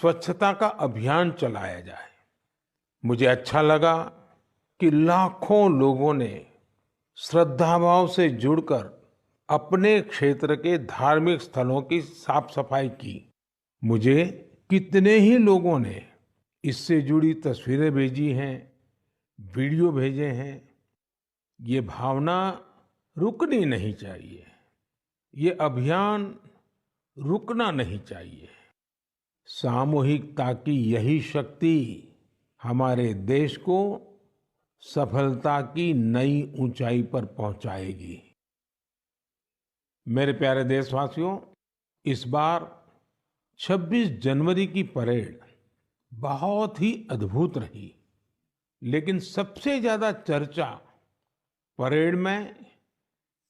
स्वच्छता का अभियान चलाया जाए। मुझे अच्छा लगा कि लाखों लोगों ने श्रद्धाभाव से जुड़कर अपने क्षेत्र के धार्मिक स्थलों की साफ सफाई की। मुझे कितने ही लोगों ने इससे जुड़ी तस्वीरें भेजी हैं, वीडियो भेजे हैं। ये भावना रुकनी नहीं चाहिए। ये अभियान रुकना नहीं चाहिए। सामूहिकता की यही शक्ति हमारे देश को सफलता की नई ऊंचाई पर पहुंचाएगी। मेरे प्यारे देशवासियों, इस बार 26 जनवरी की परेड बहुत ही अद्भुत रही। लेकिन सबसे ज्यादा चर्चा परेड में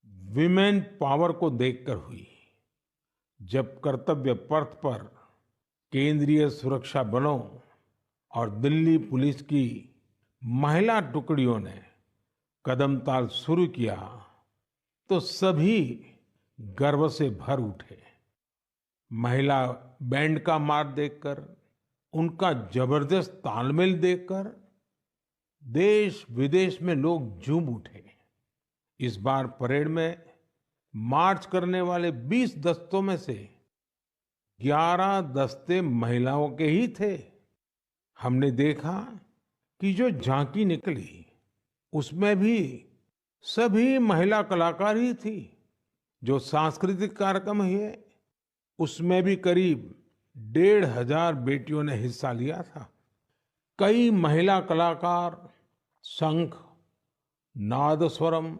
विमेन पावर को देखकर हुई। जब कर्तव्य पथ पर केंद्रीय सुरक्षा बलों और दिल्ली पुलिस की महिला टुकड़ियों ने कदमताल शुरू किया तो सभी गर्व से भर उठे। महिला बैंड का मार्च देखकर, उनका जबरदस्त तालमेल देखकर देश विदेश में लोग झूम उठे। इस बार परेड में मार्च करने वाले 20 दस्तों में से 11 दस्ते महिलाओं के ही थे। हमने देखा कि जो झांकी निकली उसमें भी सभी महिला कलाकार ही थी। जो सांस्कृतिक कार्यक्रम हुए उसमें भी करीब 1,500 बेटियों ने हिस्सा लिया था। कई महिला कलाकार शंख, नादस्वरम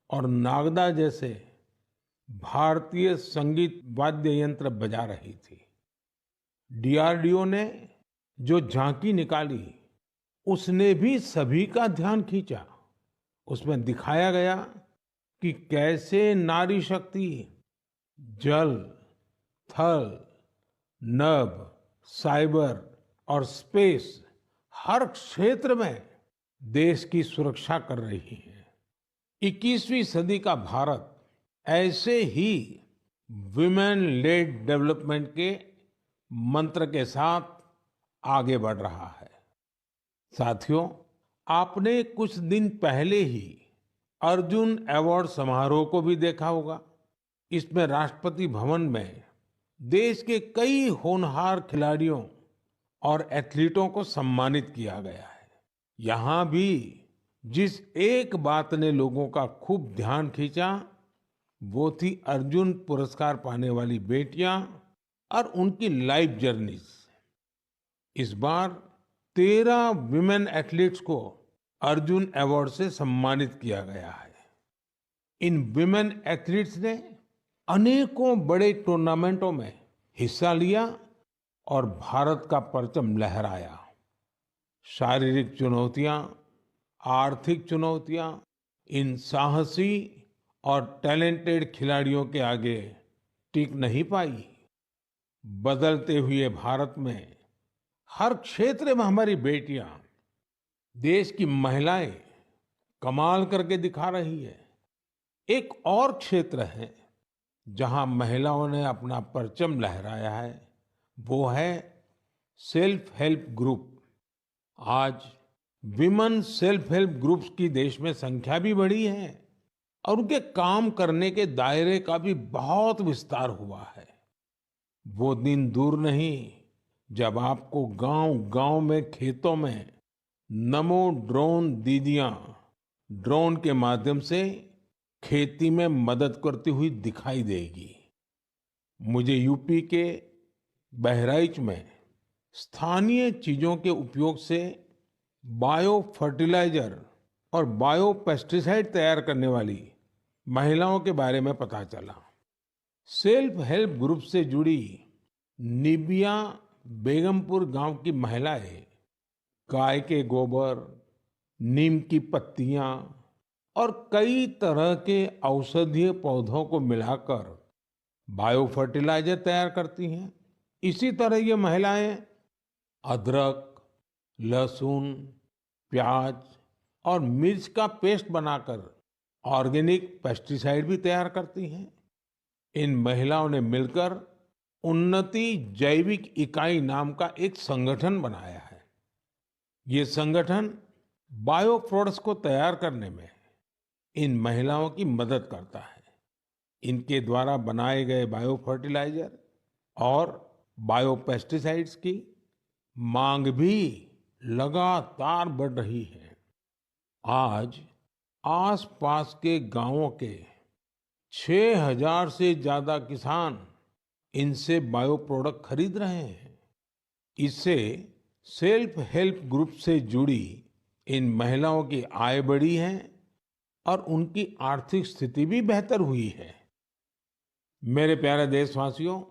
और नागदा जैसे भारतीय संगीत वाद्य यंत्र बजा रही थी। डीआरडीओ ने जो झांकी निकाली उसने भी सभी का ध्यान खींचा। उसमें दिखाया गया कि कैसे नारी शक्ति जल, थल, नभ, साइबर और स्पेस हर क्षेत्र में देश की सुरक्षा कर रही है। 21वीं सदी का भारत ऐसे ही विमेन लेड डेवलपमेंट के मंत्र के साथ आगे बढ़ रहा है। साथियों, आपने कुछ दिन पहले ही अर्जुन अवार्ड समारोह को भी देखा होगा। इसमें राष्ट्रपति भवन में देश के कई होनहार खिलाड़ियों और एथलीटों को सम्मानित किया गया है। यहाँ भी जिस एक बात ने लोगों का खूब ध्यान खींचा वो थी अर्जुन पुरस्कार पाने वाली बेटियां और उनकी लाइफ जर्नीज। इस बार 13 विमेन एथलीट्स को अर्जुन अवार्ड से सम्मानित किया गया है। इन विमेन एथलीट्स ने अनेकों बड़े टूर्नामेंटों में हिस्सा लिया और भारत का परचम लहराया। शारीरिक चुनौतियां, आर्थिक चुनौतियां इन साहसी और टैलेंटेड खिलाड़ियों के आगे टिक नहीं पाई। बदलते हुए भारत में हर क्षेत्र में हमारी बेटियां, देश की महिलाएं कमाल करके दिखा रही है। एक और क्षेत्र है जहां महिलाओं ने अपना परचम लहराया है, वो है सेल्फ हेल्प ग्रुप। आज विमेन सेल्फ हेल्प ग्रुप्स की देश में संख्या भी बढ़ी है और उनके काम करने के दायरे का भी बहुत विस्तार हुआ है। वो दिन दूर नहीं जब आपको गांव-गांव में, खेतों में नमो ड्रोन दीदियां ड्रोन के माध्यम से खेती में मदद करती हुई दिखाई देगी। मुझे यूपी के बहराइच में स्थानीय चीजों के उपयोग से बायो फर्टिलाइजर और बायो पेस्टिसाइड तैयार करने वाली महिलाओं के बारे में पता चला। सेल्फ हेल्प ग्रुप से जुड़ी निबिया बेगमपुर गांव की महिलाएं गाय के गोबर, नीम की पत्तियां और कई तरह के औषधीय पौधों को मिलाकर बायो फर्टिलाइजर तैयार करती हैं। इसी तरह ये महिलाएं अदरक, लहसुन, प्याज और मिर्च का पेस्ट बनाकर ऑर्गेनिक पेस्टिसाइड भी तैयार करती हैं। इन महिलाओं ने मिलकर उन्नति जैविक इकाई नाम का एक संगठन बनाया है। ये संगठन बायो प्रोडक्ट्स को तैयार करने में इन महिलाओं की मदद करता है। इनके द्वारा बनाए गए बायो फर्टिलाइजर और बायो पेस्टिसाइड्स की मांग भी लगातार बढ़ रही है। आज आसपास के गांवों के 6,000 से ज्यादा किसान इनसे बायो प्रोडक्ट खरीद रहे हैं। इससे सेल्फ हेल्प ग्रुप से जुड़ी इन महिलाओं की आय बढ़ी है और उनकी आर्थिक स्थिति भी बेहतर हुई है। मेरे प्यारे देशवासियों,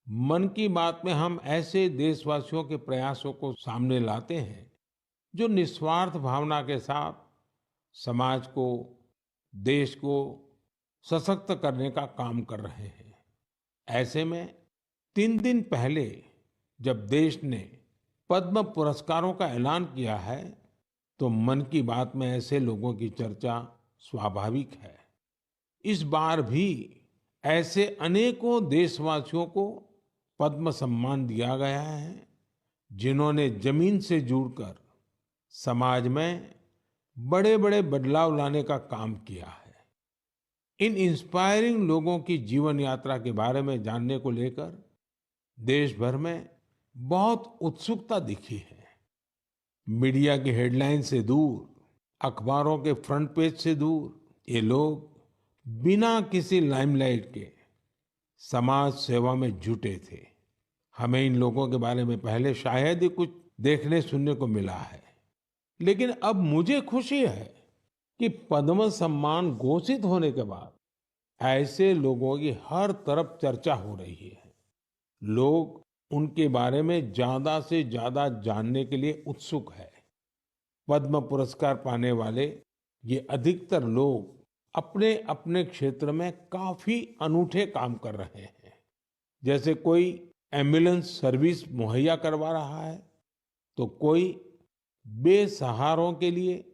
मन की बात में हम ऐसे देशवासियों के प्रयासों को सामने लाते हैं जो निस्वार्थ भावना के साथ समाज को, देश को सशक्त करने का काम कर रहे हैं। ऐसे में 3 दिन पहले जब देश ने पद्म पुरस्कारों का ऐलान किया है, तो मन की बात में ऐसे लोगों की चर्चा स्वाभाविक है। इस बार भी ऐसे अनेकों देशवासियों को पद्म सम्मान दिया गया है, जिन्होंने जमीन से जुड़कर समाज में बड़े-बड़े बदलाव लाने का काम किया है। इन इंस्पायरिंग लोगों की जीवन यात्रा के बारे में जानने को लेकर देश भर में बहुत उत्सुकता दिखी है। मीडिया की हेडलाइन से दूर, अखबारों के फ्रंट पेज से दूर ये लोग बिना किसी लाइमलाइट के समाज सेवा में जुटे थे। हमें इन लोगों के बारे में पहले शायद ही कुछ देखने सुनने को मिला है, लेकिन अब मुझे खुशी है कि पद्म सम्मान घोषित होने के बाद ऐसे लोगों की हर तरफ चर्चा हो रही है। लोग उनके बारे में ज्यादा से ज्यादा जानने के लिए उत्सुक है। पद्म पुरस्कार पाने वाले ये अधिकतर लोग अपने अपने क्षेत्र में काफी अनूठे काम कर रहे हैं। जैसे कोई एम्बुलेंस सर्विस मुहैया करवा रहा है, तो कोई बेसहारों के लिए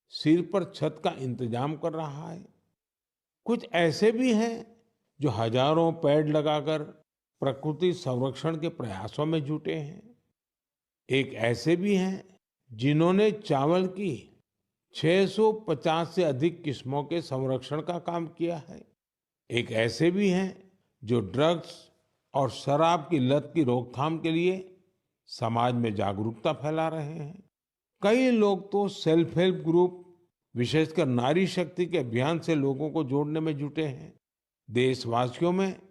सिर पर छत का इंतजाम कर रहा है। कुछ ऐसे भी हैं जो हजारों पेड़ लगाकर प्रकृति संरक्षण के प्रयासों में जुटे हैं। एक ऐसे भी हैं जिन्होंने चावल की 650 से अधिक किस्मों के संरक्षण का काम किया है। एक ऐसे भी हैं जो ड्रग्स और शराब की लत की रोकथाम के लिए समाज में जागरूकता फैला रहे हैं। कई लोग तो सेल्फ हेल्प ग्रुप, विशेषकर नारी शक्ति के अभियान से लोगों को जोड़ने में जुटे हैं। देशवासियों में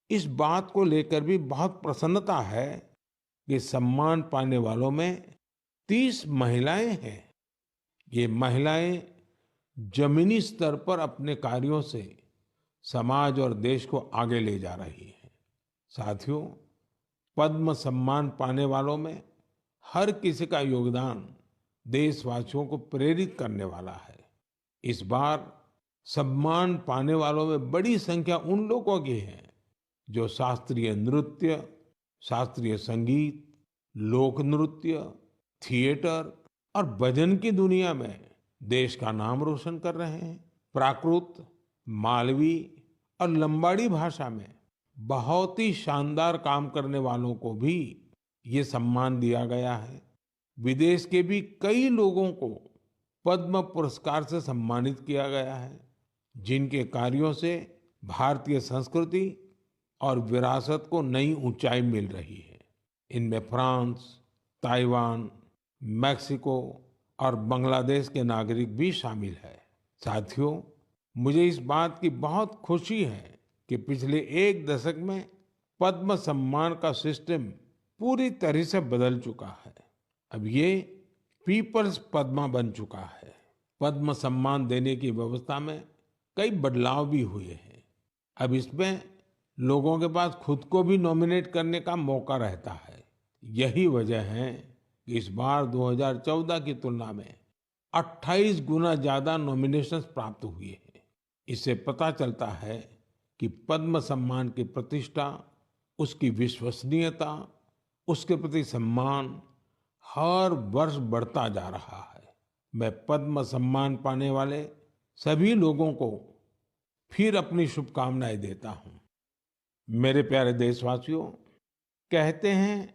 इस बात को लेकर भी बहुत प्रसन्नता है कि सम्मान पाने वालों में 30 महिलाएं हैं। ये महिलाएं जमीनी स्तर पर अपने कार्यों से समाज और देश को आगे ले जा रही हैं। साथियों, पद्म सम्मान पाने वालों में हर किसी का योगदान देशवासियों को प्रेरित करने वाला है। इस बार सम्मान पाने वालों में बड़ी संख्या उन लोगों की है जो शास्त्रीय नृत्य, शास्त्रीय संगीत, लोक नृत्य, थिएटर और भजन की दुनिया में देश का नाम रोशन कर रहे हैं। प्राकृत, मालवी और लंबाड़ी भाषा में बहुत ही शानदार काम करने वालों को भी ये सम्मान दिया गया है। विदेश के भी कई लोगों को पद्म पुरस्कार से सम्मानित किया गया है, जिनके कार्यों से भारतीय संस्कृति और विरासत को नई ऊंचाई मिल रही है। इनमें फ्रांस, ताइवान, मैक्सिको और बांग्लादेश के नागरिक भी शामिल है। साथियों, मुझे इस बात की बहुत खुशी है कि पिछले 1 दशक में पद्म सम्मान का सिस्टम पूरी तरह से बदल चुका है। अब ये पीपल्स पद्मा बन चुका है। पद्म सम्मान देने की व्यवस्था में कई बदलाव भी हुए हैं। अब इसमें लोगों के पास खुद को भी नॉमिनेट करने का मौका रहता है। यही वजह है कि इस बार 2014 की तुलना में 28 गुना ज्यादा नॉमिनेशंस प्राप्त हुए हैं। इससे पता चलता है कि पद्म सम्मान की प्रतिष्ठा, उसकी विश्वसनीयता, उसके प्रति सम्मान हर वर्ष बढ़ता जा रहा है। मैं पद्म सम्मान पाने वाले सभी लोगों को फिर अपनी शुभकामनाएं देता हूं। मेरे प्यारे देशवासियों, कहते हैं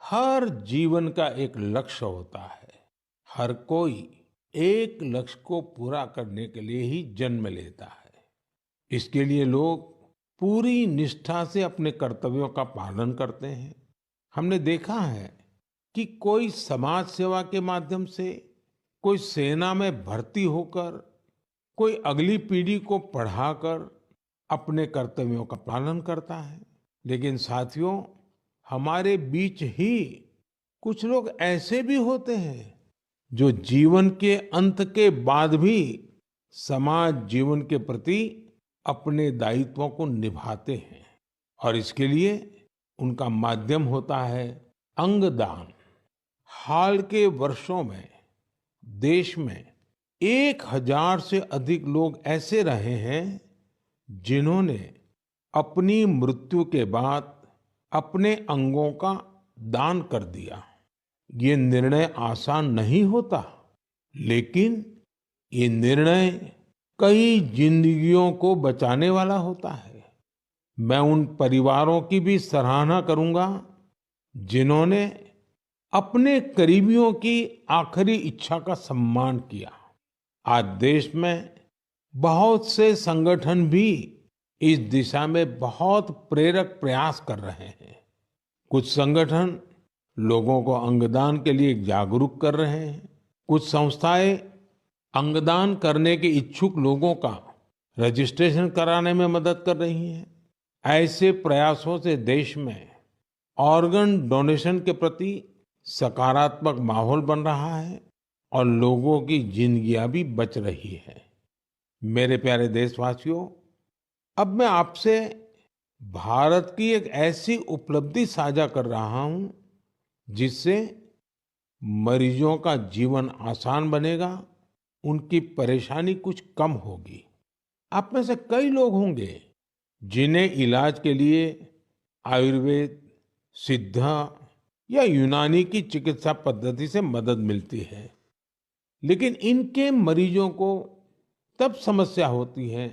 हर जीवन का एक लक्ष्य होता है। हर कोई एक लक्ष्य को पूरा करने के लिए ही जन्म लेता है। इसके लिए लोग पूरी निष्ठा से अपने कर्तव्यों का पालन करते हैं। हमने देखा है कि कोई समाज सेवा के माध्यम से, कोई सेना में भर्ती होकर, कोई अगली पीढ़ी को पढ़ाकर अपने कर्तव्यों का पालन करता है। लेकिन साथियों, हमारे बीच ही कुछ लोग ऐसे भी होते हैं जो जीवन के अंत के बाद भी समाज जीवन के प्रति अपने दायित्वों को निभाते हैं, और इसके लिए उनका माध्यम होता है अंगदान। हाल के वर्षों में देश में 1,000 से अधिक लोग ऐसे रहे हैं जिन्होंने अपनी मृत्यु के बाद अपने अंगों का दान कर दिया। ये निर्णय आसान नहीं होता, लेकिन ये निर्णय कई जिंदगियों को बचाने वाला होता है। मैं उन परिवारों की भी सराहना करूंगा जिन्होंने अपने करीबियों की आखिरी इच्छा का सम्मान किया। आज देश में बहुत से संगठन भी इस दिशा में बहुत प्रेरक प्रयास कर रहे हैं। कुछ संगठन लोगों को अंगदान के लिए जागरूक कर रहे हैं। कुछ संस्थाएं अंगदान करने के इच्छुक लोगों का रजिस्ट्रेशन कराने में मदद कर रही हैं। ऐसे प्रयासों से देश में ऑर्गन डोनेशन के प्रति सकारात्मक माहौल बन रहा है और लोगों की जिंदगियां भी बच रही है। मेरे प्यारे देशवासियों, अब मैं आपसे भारत की एक ऐसी उपलब्धि साझा कर रहा हूं जिससे मरीजों का जीवन आसान बनेगा, उनकी परेशानी कुछ कम होगी। आप में से कई लोग होंगे जिन्हें इलाज के लिए आयुर्वेद, सिद्धा या यूनानी की चिकित्सा पद्धति से मदद मिलती है, लेकिन इनके मरीजों को तब समस्या होती है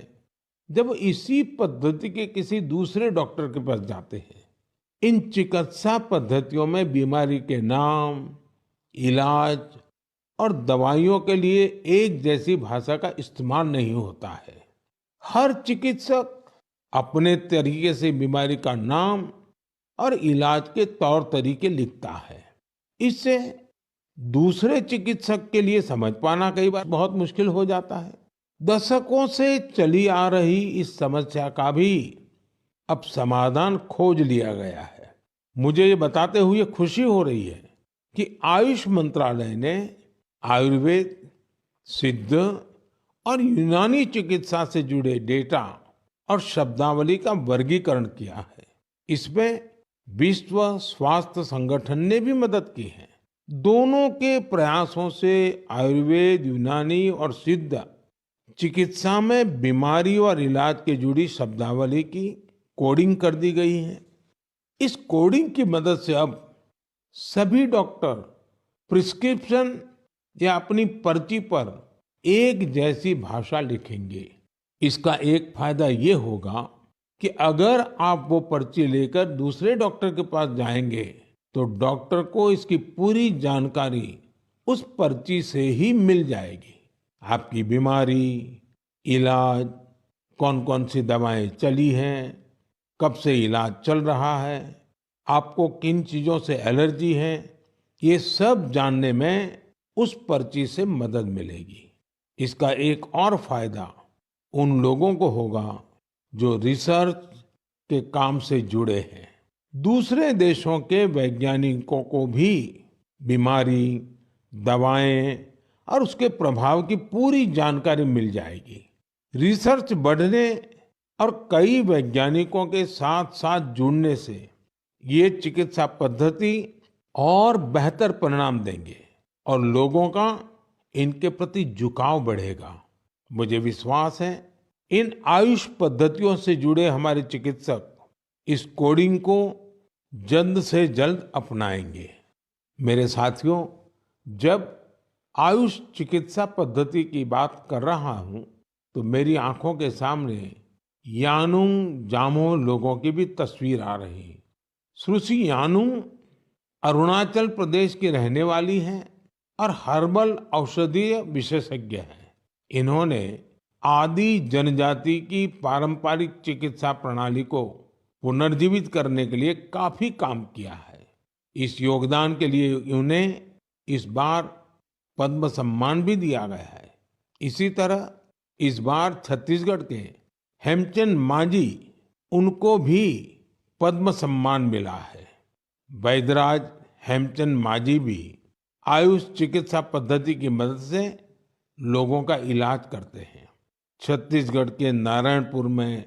जब इसी पद्धति के किसी दूसरे डॉक्टर के पास जाते हैं। इन चिकित्सा पद्धतियों में बीमारी के नाम, इलाज और दवाइयों के लिए एक जैसी भाषा का इस्तेमाल नहीं होता है। हर चिकित्सक अपने तरीके से बीमारी का नाम और इलाज के तौर तरीके लिखता है। इससे दूसरे चिकित्सक के लिए समझ पाना कई बार बहुत मुश्किल हो जाता है। दशकों से चली आ रही इस समस्या का भी अब समाधान खोज लिया गया है। मुझे ये बताते हुए खुशी हो रही है कि आयुष मंत्रालय ने आयुर्वेद, सिद्ध और यूनानी चिकित्सा से जुड़े डेटा और शब्दावली का वर्गीकरण किया है। इसमें विश्व स्वास्थ्य संगठन ने भी मदद की है। दोनों के प्रयासों से आयुर्वेद, यूनानी और सिद्ध चिकित्सा में बीमारी और इलाज के जुड़ी शब्दावली की कोडिंग कर दी गई है। इस कोडिंग की मदद से अब सभी डॉक्टर प्रिस्क्रिप्शन या अपनी पर्ची पर एक जैसी भाषा लिखेंगे। इसका एक फायदा ये होगा कि अगर आप वो पर्ची लेकर दूसरे डॉक्टर के पास जाएंगे तो डॉक्टर को इसकी पूरी जानकारी उस पर्ची से ही मिल जाएगी। आपकी बीमारी, इलाज, कौन कौन सी दवाएं चली हैं, कब से इलाज चल रहा है, आपको किन चीजों से एलर्जी है, ये सब जानने में उस पर्ची से मदद मिलेगी। इसका एक और फायदा उन लोगों को होगा जो रिसर्च के काम से जुड़े हैं। दूसरे देशों के वैज्ञानिकों को भी बीमारी, दवाएं और उसके प्रभाव की पूरी जानकारी मिल जाएगी। रिसर्च बढ़ने और कई वैज्ञानिकों के साथ साथ जुड़ने से ये चिकित्सा पद्धति और बेहतर परिणाम देंगे और लोगों का इनके प्रति झुकाव बढ़ेगा। मुझे विश्वास है इन आयुष पद्धतियों से जुड़े हमारे चिकित्सक इस कोडिंग को जल्द से जल्द अपनाएंगे। मेरे साथियों, जब आयुष चिकित्सा पद्धति की बात कर रहा हूं तो मेरी आंखों के सामने यानुंग जामोह लोगों की भी तस्वीर आ रही। सुश्री यानुंग अरुणाचल प्रदेश की रहने वाली हैं और हर्बल औषधीय विशेषज्ञ हैं। इन्होंने आदि जनजाति की पारंपरिक चिकित्सा प्रणाली को पुनर्जीवित करने के लिए काफी काम किया है। इस योगदान के लिए उन्हें इस बार पद्म सम्मान भी दिया गया है। इसी तरह इस बार छत्तीसगढ़ के हेमचंद मांझी, उनको भी पद्म सम्मान मिला है। वैद्यराज हेमचंद मांझी भी आयुष चिकित्सा पद्धति की मदद से लोगों का इलाज करते हैं। छत्तीसगढ़ के नारायणपुर में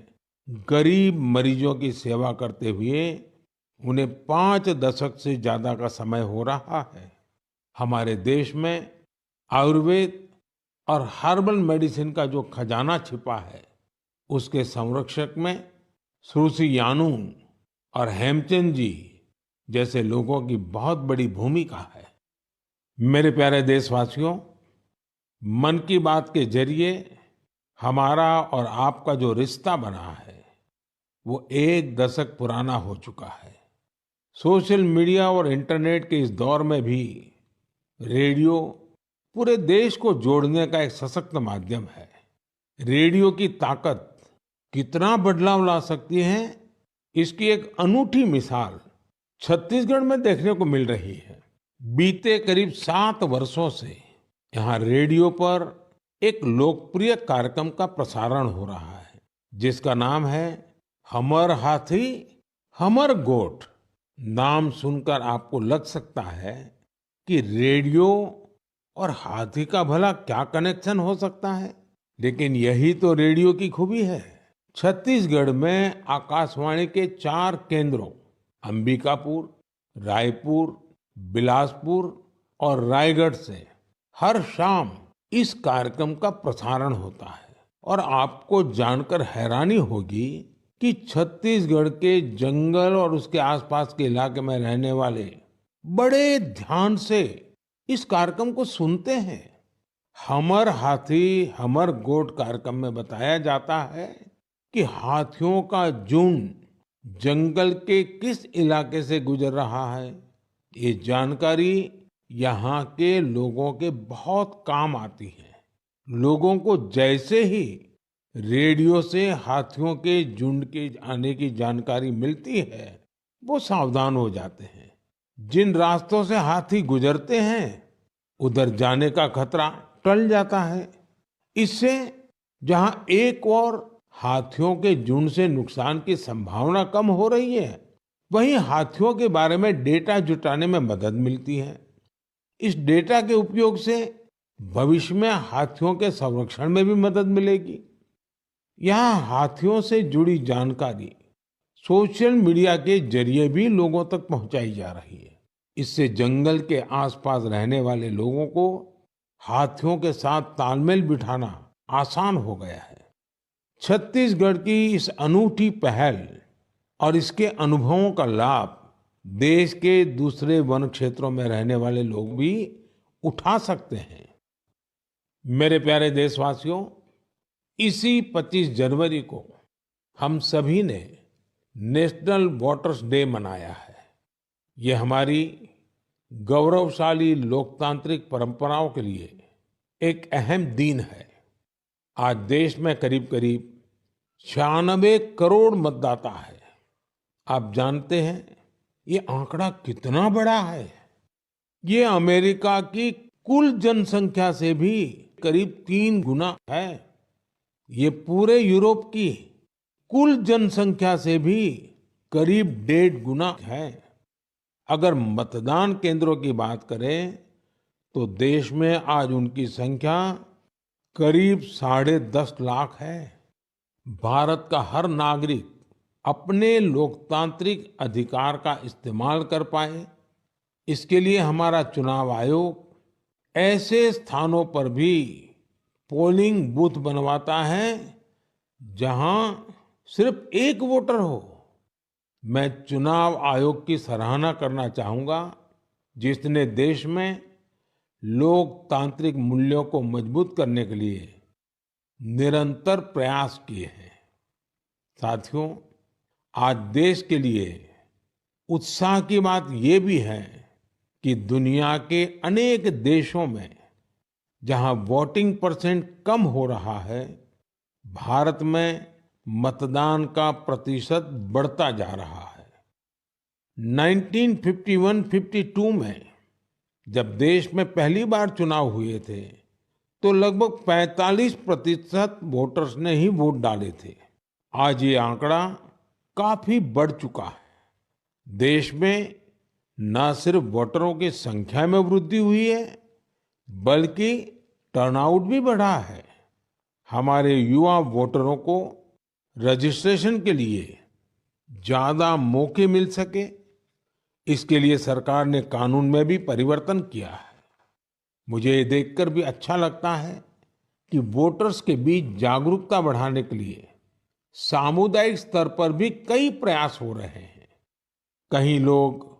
गरीब मरीजों की सेवा करते हुए उन्हें 5 दशक से ज्यादा का समय हो रहा है। हमारे देश में आयुर्वेद और हर्बल मेडिसिन का जो खजाना छिपा है, उसके संरक्षक में सुश्री यानुंग और हेमचंद जी जैसे लोगों की बहुत बड़ी भूमिका है। मेरे प्यारे देशवासियों, मन की बात के जरिए हमारा और आपका जो रिश्ता बना है, वो 1 दशक पुराना हो चुका है। सोशल मीडिया और इंटरनेट के इस दौर में भी रेडियो पूरे देश को जोड़ने का एक सशक्त माध्यम है। रेडियो की ताकत कितना बदलाव ला सकती है, इसकी एक अनूठी मिसाल छत्तीसगढ़ में देखने को मिल रही है। बीते करीब 7 वर्षों से यहाँ रेडियो पर एक लोकप्रिय कार्यक्रम का प्रसारण हो रहा है, जिसका नाम है हमर हाथी हमर गोठ। नाम सुनकर आपको लग सकता है कि रेडियो और हाथी का भला क्या कनेक्शन हो सकता है, लेकिन यही तो रेडियो की खूबी है। छत्तीसगढ़ में आकाशवाणी के 4 केंद्रों अंबिकापुर, रायपुर, बिलासपुर और रायगढ़ से हर शाम इस कार्यक्रम का प्रसारण होता है। और आपको जानकर हैरानी होगी कि छत्तीसगढ़ के जंगल और उसके आसपास के इलाके में रहने वाले बड़े ध्यान से इस कार्यक्रम को सुनते हैं। हमर हाथी हमर गोठ कार्यक्रम में बताया जाता है कि हाथियों का झुंड जंगल के किस इलाके से गुजर रहा है। ये जानकारी यहाँ के लोगों के बहुत काम आती है। लोगों को जैसे ही रेडियो से हाथियों के झुंड के आने की जानकारी मिलती है, वो सावधान हो जाते हैं। जिन रास्तों से हाथी गुजरते हैं, उधर जाने का खतरा टल जाता है। इससे जहां एक और हाथियों के झुंड से नुकसान की संभावना कम हो रही है, वहीं हाथियों के बारे में डेटा जुटाने में मदद मिलती है। इस डेटा के उपयोग से भविष्य में हाथियों के संरक्षण में भी मदद मिलेगी। यहाँ हाथियों से जुड़ी जानकारी सोशल मीडिया के जरिए भी लोगों तक पहुंचाई जा रही है। इससे जंगल के आसपास रहने वाले लोगों को हाथियों के साथ तालमेल बिठाना आसान हो गया है। छत्तीसगढ़ की इस अनूठी पहल और इसके अनुभवों का लाभ देश के दूसरे वन क्षेत्रों में रहने वाले लोग भी उठा सकते हैं। मेरे प्यारे देशवासियों, इसी 25 जनवरी को हम सभी ने नेशनल वोटर्स डे मनाया है। ये हमारी गौरवशाली लोकतांत्रिक परंपराओं के लिए एक अहम दिन है। आज देश में करीब करीब 96 करोड़ मतदाता है। आप जानते हैं ये आंकड़ा कितना बड़ा है। ये अमेरिका की कुल जनसंख्या से भी करीब 3 गुना है। ये पूरे यूरोप की कुल जनसंख्या से भी करीब 1.5 गुना है। अगर मतदान केंद्रों की बात करें तो देश में आज उनकी संख्या करीब 10.5 लाख है। भारत का हर नागरिक अपने लोकतांत्रिक अधिकार का इस्तेमाल कर पाए, इसके लिए हमारा चुनाव आयोग ऐसे स्थानों पर भी पोलिंग बूथ बनवाता है जहां सिर्फ एक वोटर हो। मैं चुनाव आयोग की सराहना करना चाहूंगा, जिसने देश में लोकतांत्रिक मूल्यों को मजबूत करने के लिए निरंतर प्रयास किए हैं। साथियों, आज देश के लिए उत्साह की बात ये भी है कि दुनिया के अनेक देशों में जहां वोटिंग परसेंट कम हो रहा है, भारत में मतदान का प्रतिशत बढ़ता जा रहा है। 1951-52 में जब देश में पहली बार चुनाव हुए थे, तो लगभग 45% वोटर्स ने ही वोट डाले थे। आज ये आंकड़ा काफी बढ़ चुका है। देश में न सिर्फ वोटरों की संख्या में वृद्धि हुई है, बल्कि टर्नआउट भी बढ़ा है। हमारे युवा वोटरों को रजिस्ट्रेशन के लिए ज्यादा मौके मिल सके, इसके लिए सरकार ने कानून में भी परिवर्तन किया है। मुझे ये देखकर भी अच्छा लगता है कि वोटर्स के बीच जागरूकता बढ़ाने के लिए सामुदायिक स्तर पर भी कई प्रयास हो रहे हैं। कहीं लोग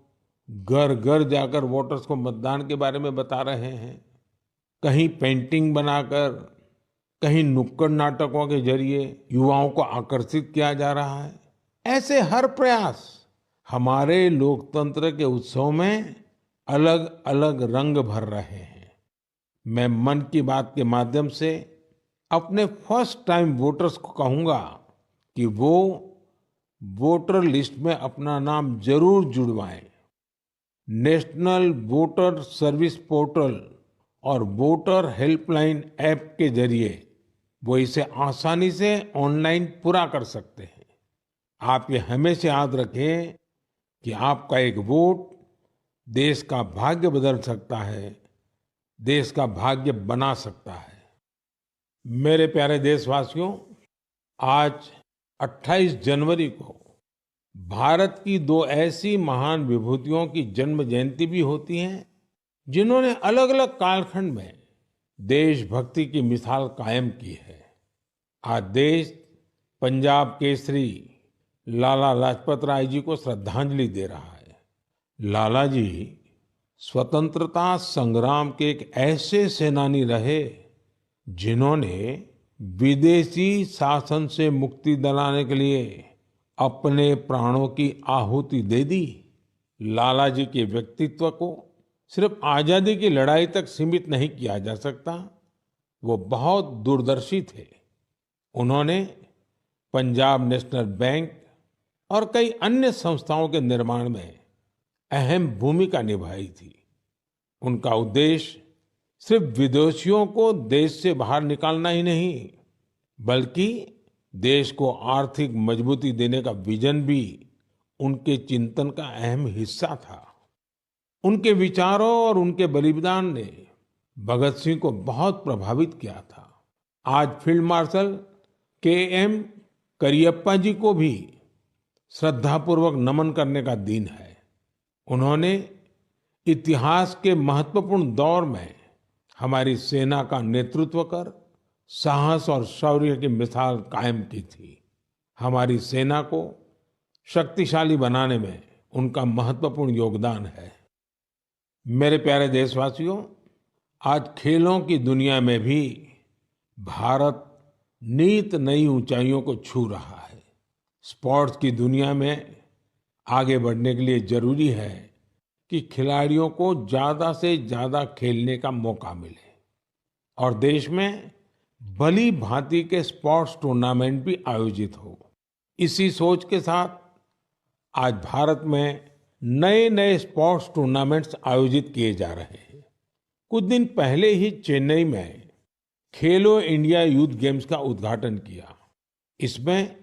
घर घर जाकर वोटर्स को मतदान के बारे में बता रहे हैं, कहीं पेंटिंग बनाकर, कहीं नुक्कड़ नाटकों के जरिए युवाओं को आकर्षित किया जा रहा है। ऐसे हर प्रयास हमारे लोकतंत्र के उत्सव में अलग अलग रंग भर रहे हैं। मैं मन की बात के माध्यम से अपने फर्स्ट टाइम वोटर्स को कहूंगा कि वो वोटर लिस्ट में अपना नाम जरूर जुड़वाएं। नेशनल वोटर सर्विस पोर्टल और वोटर हेल्पलाइन ऐप के जरिए वो इसे आसानी से ऑनलाइन पूरा कर सकते हैं। आप ये हमेशा याद रखें कि आपका एक वोट देश का भाग्य बदल सकता है, देश का भाग्य बना सकता है। मेरे प्यारे देशवासियों, आज 28 जनवरी को भारत की दो ऐसी महान विभूतियों की जन्म जयंती भी होती है, जिन्होंने अलग अलग कालखंड में देशभक्ति की मिसाल कायम की है। आज देश पंजाब केसरी लाला लाजपत राय जी को श्रद्धांजलि दे रहा है। लाला जी स्वतंत्रता संग्राम के एक ऐसे सेनानी रहे जिन्होंने विदेशी शासन से मुक्ति दिलाने के लिए अपने प्राणों की आहुति दे दी। लाला जी के व्यक्तित्व को सिर्फ आजादी की लड़ाई तक सीमित नहीं किया जा सकता। वो बहुत दूरदर्शी थे। उन्होंने पंजाब नेशनल बैंक और कई अन्य संस्थाओं के निर्माण में अहम भूमिका निभाई थी। उनका उद्देश्य सिर्फ विदेशियों को देश से बाहर निकालना ही नहीं, बल्कि देश को आर्थिक मजबूती देने का विजन भी उनके चिंतन का अहम हिस्सा था। उनके विचारों और उनके बलिदान ने भगत सिंह को बहुत प्रभावित किया था। आज फील्ड मार्शल के.एम. करियप्पा जी को भी श्रद्धापूर्वक नमन करने का दिन है। उन्होंने इतिहास के महत्वपूर्ण दौर में हमारी सेना का नेतृत्व कर साहस और शौर्य की मिसाल कायम की थी। हमारी सेना को शक्तिशाली बनाने में उनका महत्वपूर्ण योगदान है। मेरे प्यारे देशवासियों, आज खेलों की दुनिया में भी भारत नित नई ऊंचाइयों को छू रहा है। स्पोर्ट्स की दुनिया में आगे बढ़ने के लिए जरूरी है कि खिलाड़ियों को ज्यादा से ज्यादा खेलने का मौका मिले और देश में भली भांति के स्पोर्ट्स टूर्नामेंट भी आयोजित हो। इसी सोच के साथ आज भारत में नए नए स्पोर्ट्स टूर्नामेंट्स आयोजित किए जा रहे हैं। कुछ दिन पहले ही चेन्नई में खेलो इंडिया यूथ गेम्स का उद्घाटन किया। इसमें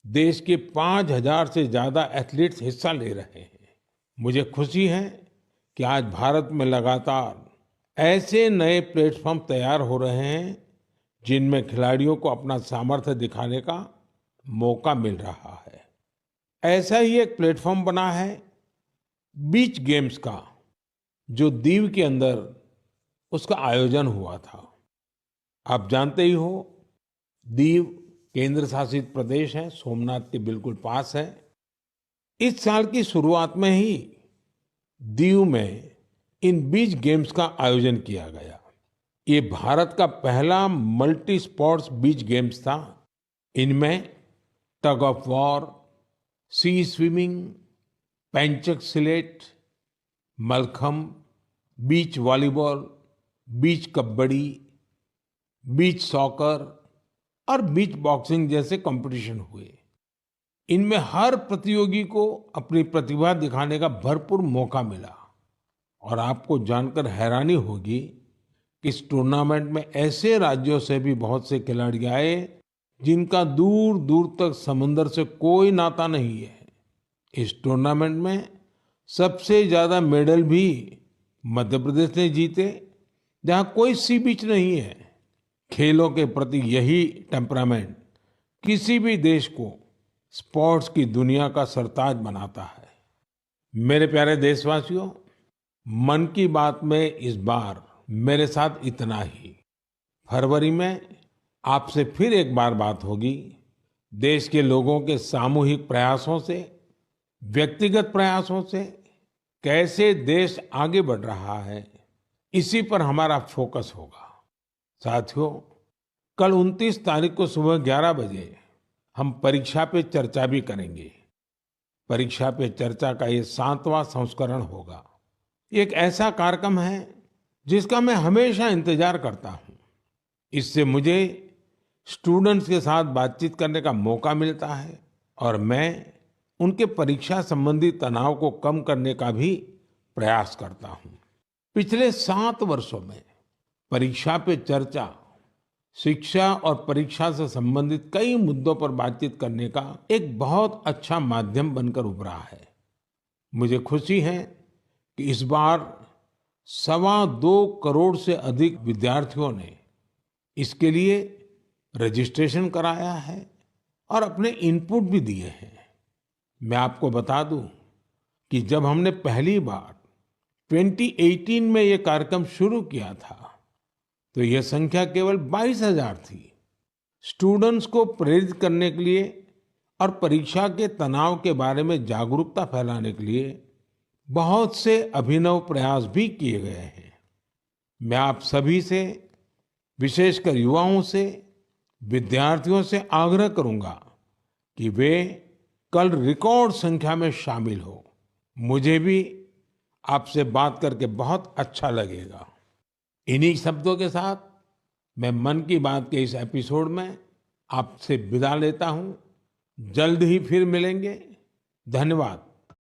देश के 5,000 से ज्यादा एथलीट्स हिस्सा ले रहे हैं। मुझे खुशी है कि आज भारत में लगातार ऐसे नए प्लेटफॉर्म तैयार हो रहे हैं जिनमें खिलाड़ियों को अपना सामर्थ्य दिखाने का मौका मिल रहा है। ऐसा ही एक प्लेटफॉर्म बना है बीच गेम्स का, जो दीव के अंदर उसका आयोजन हुआ था। आप जानते ही हो, दीव केंद्र शासित प्रदेश है, सोमनाथ के बिल्कुल पास है। इस साल की शुरुआत में ही दीव में इन बीच गेम्स का आयोजन किया गया। ये भारत का पहला मल्टी स्पोर्ट्स बीच गेम्स था। इनमें tug of war, sea swimming, pencak silat, mallakhamb, beach volleyball, beach kabaddi, beach soccer और बीच बॉक्सिंग जैसे कंपटीशन हुए। इनमें हर प्रतियोगी को अपनी प्रतिभा दिखाने का भरपूर मौका मिला और आपको जानकर हैरानी होगी कि इस टूर्नामेंट में ऐसे राज्यों से भी बहुत से खिलाड़ी आए जिनका दूर दूर तक समंदर से कोई नाता नहीं है। इस टूर्नामेंट में सबसे ज्यादा मेडल भी मध्य प्रदेश ने जीते, जहां कोई सी बीच नहीं है। खेलों के प्रति यही टेम्परामेंट किसी भी देश को स्पोर्ट्स की दुनिया का सरताज बनाता है। मेरे प्यारे देशवासियों, मन की बात में इस बार मेरे साथ इतना ही। फरवरी में आपसे फिर एक बार बात होगी। देश के लोगों के सामूहिक प्रयासों से, व्यक्तिगत प्रयासों से कैसे देश आगे बढ़ रहा है, इसी पर हमारा फोकस होगा। साथियों, कल 29 तारीख को सुबह 11 बजे हम परीक्षा पे चर्चा भी करेंगे। परीक्षा पे चर्चा का ये 7वां संस्करण होगा। ये एक ऐसा कार्यक्रम है जिसका मैं हमेशा इंतजार करता हूँ। इससे मुझे स्टूडेंट्स के साथ बातचीत करने का मौका मिलता है और मैं उनके परीक्षा संबंधी तनाव को कम करने का भी प्रयास करता हूँ। पिछले 7 वर्षों में परीक्षा पे चर्चा शिक्षा और परीक्षा से संबंधित कई मुद्दों पर बातचीत करने का एक बहुत अच्छा माध्यम बनकर उभरा है। मुझे खुशी है कि इस बार 2.25 करोड़ से अधिक विद्यार्थियों ने इसके लिए रजिस्ट्रेशन कराया है और अपने इनपुट भी दिए हैं। मैं आपको बता दूं कि जब हमने पहली बार 2018 में ये कार्यक्रम शुरू किया था तो यह संख्या केवल 22,000 थी। स्टूडेंट्स को प्रेरित करने के लिए और परीक्षा के तनाव के बारे में जागरूकता फैलाने के लिए बहुत से अभिनव प्रयास भी किए गए हैं। मैं आप सभी से, विशेषकर युवाओं से, विद्यार्थियों से आग्रह करूंगा कि वे कल रिकॉर्ड संख्या में शामिल हो। मुझे भी आपसे बात करके बहुत अच्छा लगेगा। इन्हीं शब्दों के साथ मैं मन की बात के इस एपिसोड में आपसे विदा लेता हूं। जल्द ही फिर मिलेंगे। धन्यवाद।